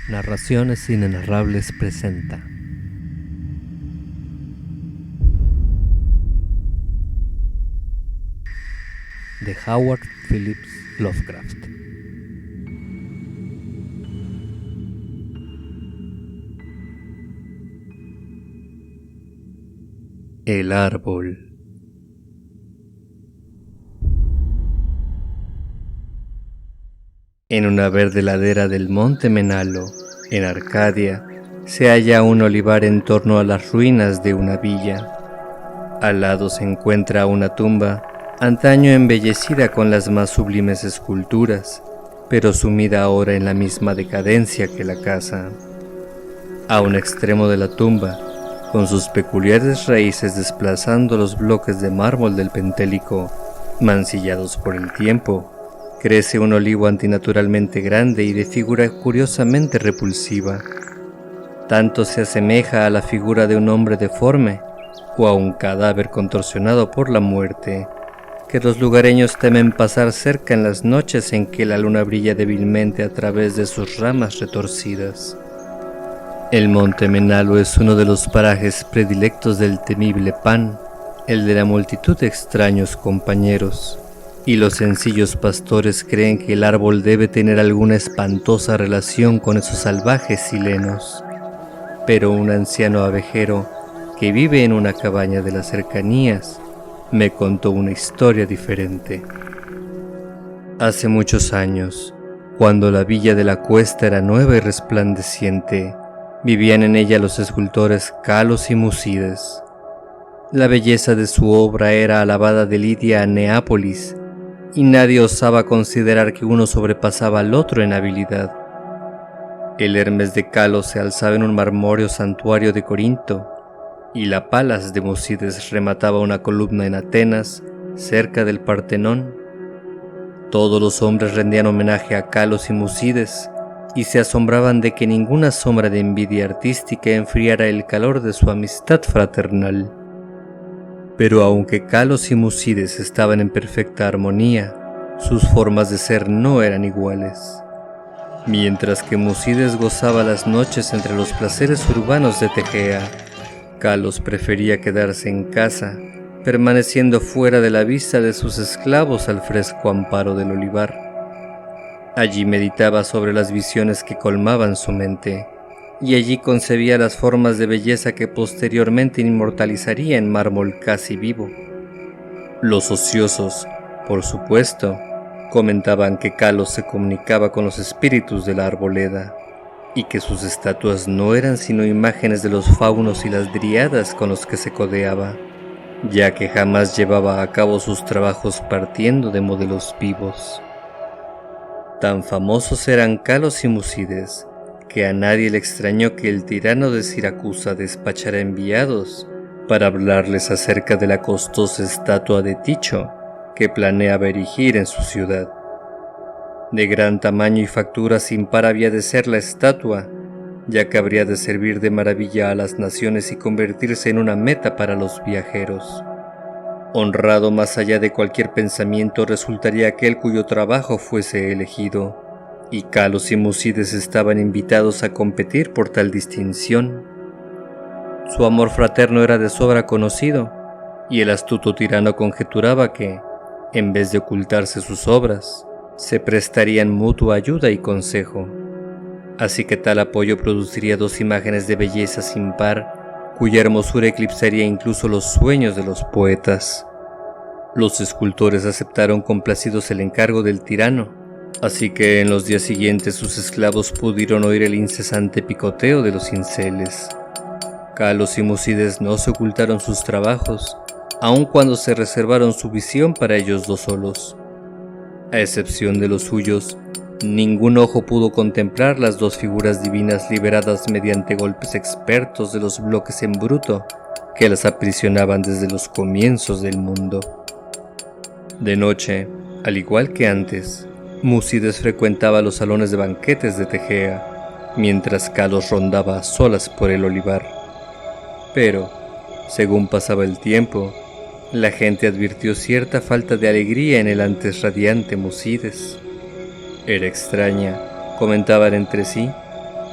Narraciones Inenarrables presenta de Howard Phillips Lovecraft. El árbol. En una verde ladera del monte Menalo, en Arcadia, se halla un olivar en torno a las ruinas de una villa. Al lado se encuentra una tumba, antaño embellecida con las más sublimes esculturas, pero sumida ahora en la misma decadencia que la casa. A un extremo de la tumba, con sus peculiares raíces desplazando los bloques de mármol del Pentélico, mancillados por el tiempo, crece un olivo antinaturalmente grande y de figura curiosamente repulsiva. Tanto se asemeja a la figura de un hombre deforme o a un cadáver contorsionado por la muerte, que los lugareños temen pasar cerca en las noches en que la luna brilla débilmente a través de sus ramas retorcidas. El monte Menalo es uno de los parajes predilectos del temible Pan, el de la multitud de extraños compañeros, y los sencillos pastores creen que el árbol debe tener alguna espantosa relación con esos salvajes silenos. Pero un anciano abejero que vive en una cabaña de las cercanías me contó una historia diferente. Hace muchos años, cuando la villa de la cuesta era nueva y resplandeciente, vivían en ella los escultores Kalos y Musides. La belleza de su obra era alabada de Lidia a Neápolis, y nadie osaba considerar que uno sobrepasaba al otro en habilidad. El Hermes de Kalos se alzaba en un marmóreo santuario de Corinto, y la Palas de Musides remataba una columna en Atenas, cerca del Partenón. Todos los hombres rendían homenaje a Kalos y Musides, y se asombraban de que ninguna sombra de envidia artística enfriara el calor de su amistad fraternal. Pero aunque Kalos y Musides estaban en perfecta armonía, sus formas de ser no eran iguales. Mientras que Musides gozaba las noches entre los placeres urbanos de Tegea, Kalos prefería quedarse en casa, permaneciendo fuera de la vista de sus esclavos al fresco amparo del olivar. Allí meditaba sobre las visiones que colmaban su mente, y allí concebía las formas de belleza que posteriormente inmortalizaría en mármol casi vivo. Los ociosos, por supuesto, comentaban que Kalos se comunicaba con los espíritus de la arboleda, y que sus estatuas no eran sino imágenes de los faunos y las dríadas con los que se codeaba, ya que jamás llevaba a cabo sus trabajos partiendo de modelos vivos. Tan famosos eran Kalos y Musides, que a nadie le extrañó que el tirano de Siracusa despachara enviados para hablarles acerca de la costosa estatua de Ticho que planeaba erigir en su ciudad. De gran tamaño y factura sin par había de ser la estatua, ya que habría de servir de maravilla a las naciones y convertirse en una meta para los viajeros. Honrado más allá de cualquier pensamiento resultaría aquel cuyo trabajo fuese elegido, y Kalos y Musides estaban invitados a competir por tal distinción. Su amor fraterno era de sobra conocido, y el astuto tirano conjeturaba que, en vez de ocultarse sus obras, se prestarían mutua ayuda y consejo. Así que tal apoyo produciría dos imágenes de belleza sin par, cuya hermosura eclipsaría incluso los sueños de los poetas. Los escultores aceptaron complacidos el encargo del tirano, así que en los días siguientes sus esclavos pudieron oír el incesante picoteo de los cinceles. Kalos y Musides no se ocultaron sus trabajos, aun cuando se reservaron su visión para ellos dos solos. A excepción de los suyos, ningún ojo pudo contemplar las dos figuras divinas liberadas mediante golpes expertos de los bloques en bruto que las aprisionaban desde los comienzos del mundo. De noche, al igual que antes, Musides frecuentaba los salones de banquetes de Tegea, mientras Kalos rondaba a solas por el olivar. Pero, según pasaba el tiempo, la gente advirtió cierta falta de alegría en el antes radiante Musides. Era extraña, comentaban entre sí,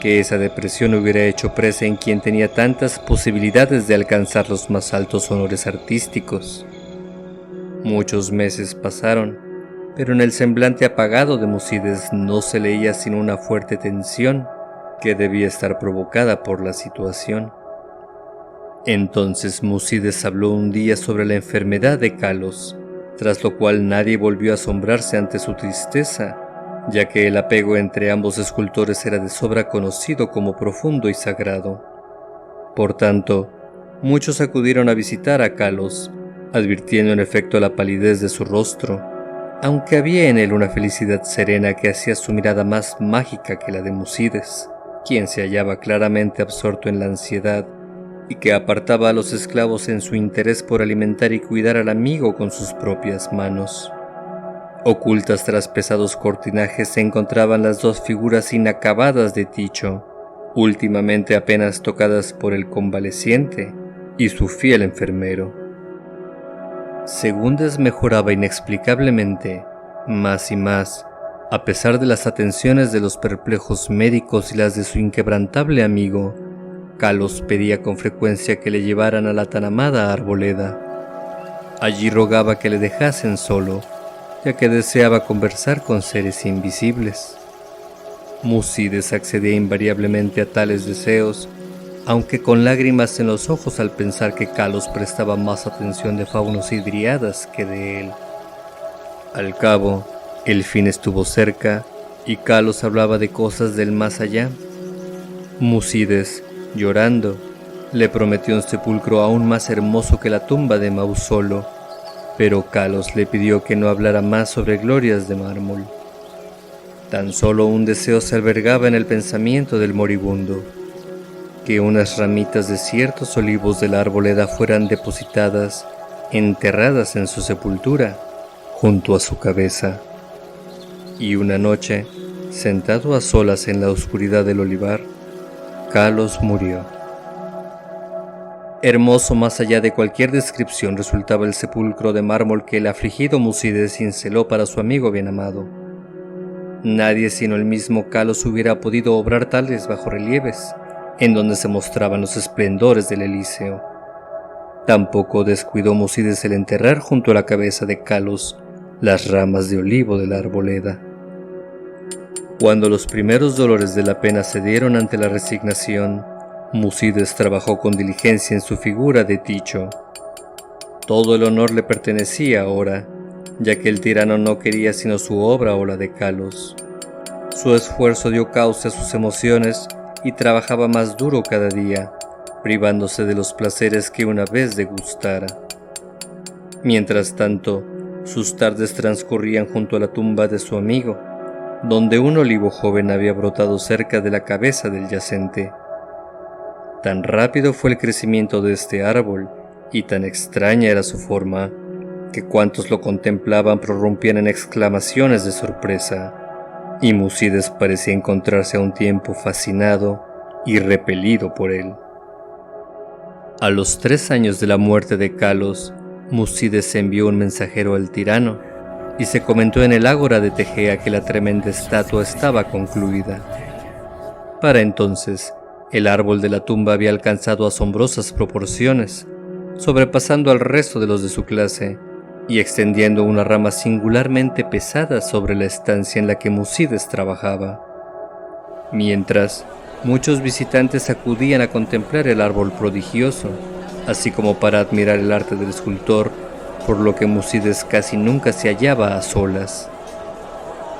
que esa depresión hubiera hecho presa en quien tenía tantas posibilidades de alcanzar los más altos honores artísticos. Muchos meses pasaron, pero en el semblante apagado de Musides no se leía sino una fuerte tensión que debía estar provocada por la situación. Entonces Musides habló un día sobre la enfermedad de Kalos, tras lo cual nadie volvió a asombrarse ante su tristeza, ya que el apego entre ambos escultores era de sobra conocido como profundo y sagrado. Por tanto, muchos acudieron a visitar a Kalos, advirtiendo en efecto la palidez de su rostro, aunque había en él una felicidad serena que hacía su mirada más mágica que la de Musides, quien se hallaba claramente absorto en la ansiedad y que apartaba a los esclavos en su interés por alimentar y cuidar al amigo con sus propias manos. Ocultas tras pesados cortinajes se encontraban las dos figuras inacabadas de Ticho, últimamente apenas tocadas por el convaleciente y su fiel enfermero. Según desmejoraba inexplicablemente, más y más, a pesar de las atenciones de los perplejos médicos y las de su inquebrantable amigo, Kalos pedía con frecuencia que le llevaran a la tan amada arboleda. Allí rogaba que le dejasen solo, ya que deseaba conversar con seres invisibles. Musides accedía invariablemente a tales deseos, aunque con lágrimas en los ojos al pensar que Kalos prestaba más atención de faunos y dríadas que de él. Al cabo, el fin estuvo cerca y Kalos hablaba de cosas del más allá. Musides, llorando, le prometió un sepulcro aún más hermoso que la tumba de Mausolo, pero Kalos le pidió que no hablara más sobre glorias de mármol. Tan solo un deseo se albergaba en el pensamiento del moribundo: que unas ramitas de ciertos olivos de la arboleda fueran depositadas, enterradas en su sepultura, junto a su cabeza. Y una noche, sentado a solas en la oscuridad del olivar, Kalos murió. Hermoso más allá de cualquier descripción resultaba el sepulcro de mármol que el afligido Musides cinceló para su amigo bien amado. Nadie sino el mismo Kalos hubiera podido obrar tales bajorrelieves, en donde se mostraban los esplendores del Elíseo. Tampoco descuidó Musides el enterrar junto a la cabeza de Kalos las ramas de olivo de la arboleda. Cuando los primeros dolores de la pena cedieron ante la resignación, Musides trabajó con diligencia en su figura de Ticho. Todo el honor le pertenecía ahora, ya que el tirano no quería sino su obra o la de Kalos. Su esfuerzo dio cauce a sus emociones y trabajaba más duro cada día, privándose de los placeres que una vez degustara. Mientras tanto, sus tardes transcurrían junto a la tumba de su amigo, donde un olivo joven había brotado cerca de la cabeza del yacente. Tan rápido fue el crecimiento de este árbol y tan extraña era su forma, que cuantos lo contemplaban prorrumpían en exclamaciones de sorpresa, y Musides parecía encontrarse a un tiempo fascinado y repelido por él. A los 3 años de la muerte de Kalos, Musides envió un mensajero al tirano, y se comentó en el ágora de Tegea que la tremenda estatua estaba concluida. Para entonces, el árbol de la tumba había alcanzado asombrosas proporciones, sobrepasando al resto de los de su clase, y extendiendo una rama singularmente pesada sobre la estancia en la que Musides trabajaba. Mientras, muchos visitantes acudían a contemplar el árbol prodigioso, así como para admirar el arte del escultor, por lo que Musides casi nunca se hallaba a solas.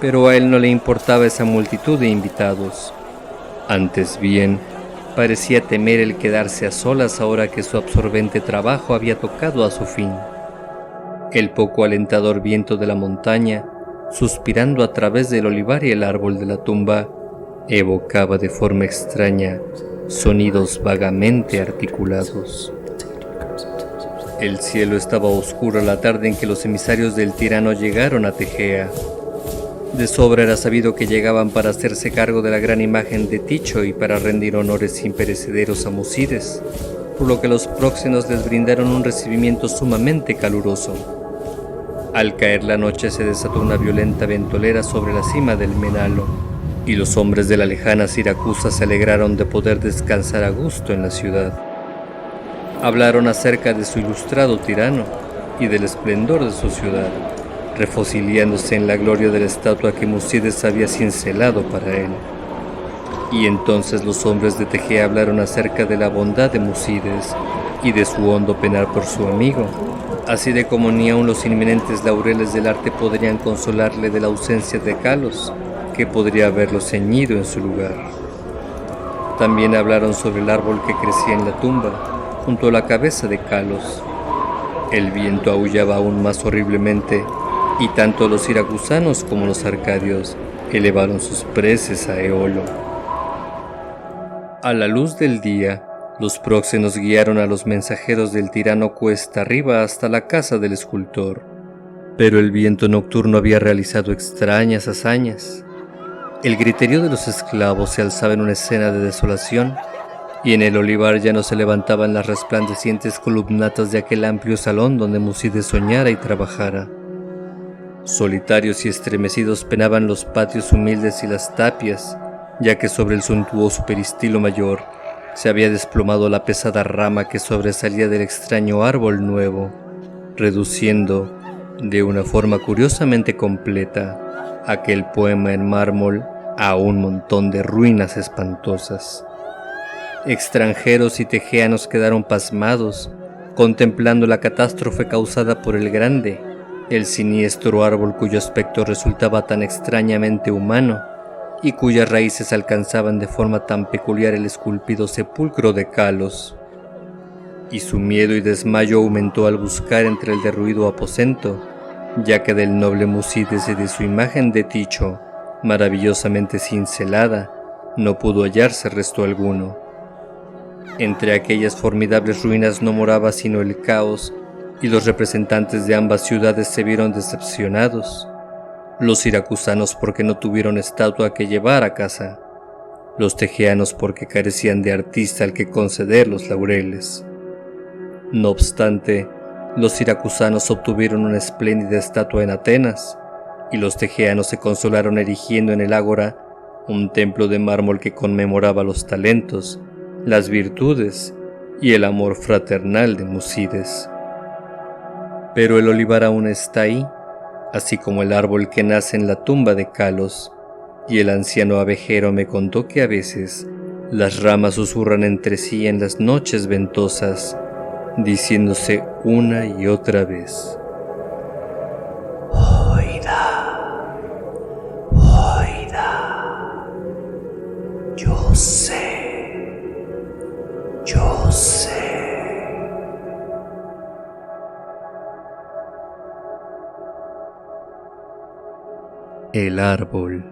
Pero a él no le importaba esa multitud de invitados. Antes bien, parecía temer el quedarse a solas ahora que su absorbente trabajo había tocado a su fin. El poco alentador viento de la montaña, suspirando a través del olivar y el árbol de la tumba, evocaba de forma extraña sonidos vagamente articulados. El cielo estaba oscuro la tarde en que los emisarios del tirano llegaron a Tegea. De sobra era sabido que llegaban para hacerse cargo de la gran imagen de Ticho y para rendir honores imperecederos a Musides, por lo que los próximos les brindaron un recibimiento sumamente caluroso. Al caer la noche se desató una violenta ventolera sobre la cima del Menalo, y los hombres de la lejana Siracusa se alegraron de poder descansar a gusto en la ciudad. Hablaron acerca de su ilustrado tirano y del esplendor de su ciudad, refociliándose en la gloria de la estatua que Musides había cincelado para él. Y entonces los hombres de Tegea hablaron acerca de la bondad de Musides y de su hondo penar por su amigo, así de como ni aun los inminentes laureles del arte podrían consolarle de la ausencia de Calos, que podría haberlo ceñido en su lugar. También hablaron sobre el árbol que crecía en la tumba, junto a la cabeza de Calos. El viento aullaba aún más horriblemente, y tanto los siracusanos como los arcadios elevaron sus preces a Eolo. A la luz del día, los próxenos guiaron a los mensajeros del tirano cuesta arriba hasta la casa del escultor, pero el viento nocturno había realizado extrañas hazañas. El griterío de los esclavos se alzaba en una escena de desolación, y en el olivar ya no se levantaban las resplandecientes columnatas de aquel amplio salón donde Musides soñara y trabajara. Solitarios y estremecidos penaban los patios humildes y las tapias, ya que sobre el suntuoso peristilo mayor se había desplomado la pesada rama que sobresalía del extraño árbol nuevo, reduciendo, de una forma curiosamente completa, aquel poema en mármol a un montón de ruinas espantosas. Extranjeros y tegeanos quedaron pasmados, contemplando la catástrofe causada por el grande, el siniestro árbol cuyo aspecto resultaba tan extrañamente humano, y cuyas raíces alcanzaban de forma tan peculiar el esculpido sepulcro de Calos. Y su miedo y desmayo aumentó al buscar entre el derruido aposento, ya que del noble Musides y de su imagen de Ticho, maravillosamente cincelada, no pudo hallarse resto alguno. Entre aquellas formidables ruinas no moraba sino el caos, y los representantes de ambas ciudades se vieron decepcionados. Los siracusanos porque no tuvieron estatua que llevar a casa, los tegeanos porque carecían de artista al que conceder los laureles. No obstante, los siracusanos obtuvieron una espléndida estatua en Atenas, y los tegeanos se consolaron erigiendo en el ágora un templo de mármol que conmemoraba los talentos, las virtudes y el amor fraternal de Musides. Pero el olivar aún está ahí, así como el árbol que nace en la tumba de Calos, y el anciano abejero me contó que a veces las ramas susurran entre sí en las noches ventosas, diciéndose una y otra vez: Oida, oida, yo sé, yo sé. el árbol.